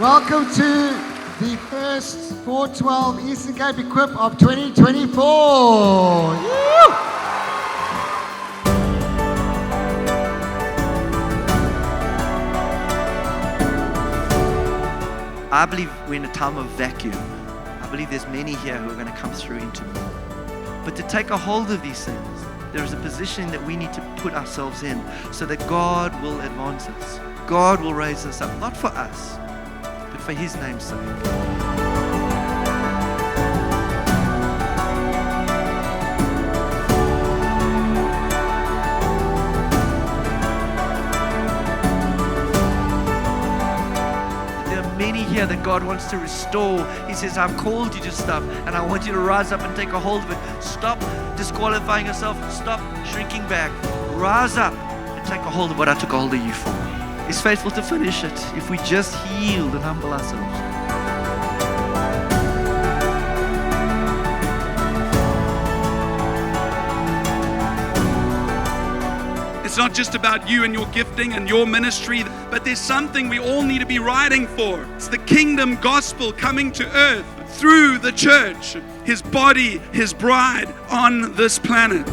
Welcome to the first 412 Eastern Cape Equip of 2024. I believe we're in a time of vacuum. I believe there's many here who are going to come through into more. But to take a hold of these things, there is a position that we need to put ourselves in so that God will advance us. God will raise us up, not for us, but for His name's sake. Many here that God wants to restore. He says, I've called you to stuff and I want you to rise up and take a hold of it. Stop disqualifying yourself. Stop shrinking back. Rise up and take a hold of what I took a hold of you for. He's faithful to finish it if we just yield and humble ourselves. It's not just about you and your gifting and your ministry, but there's something we all need to be writing for. It's the kingdom gospel coming to earth through the church, His body, His bride on this planet.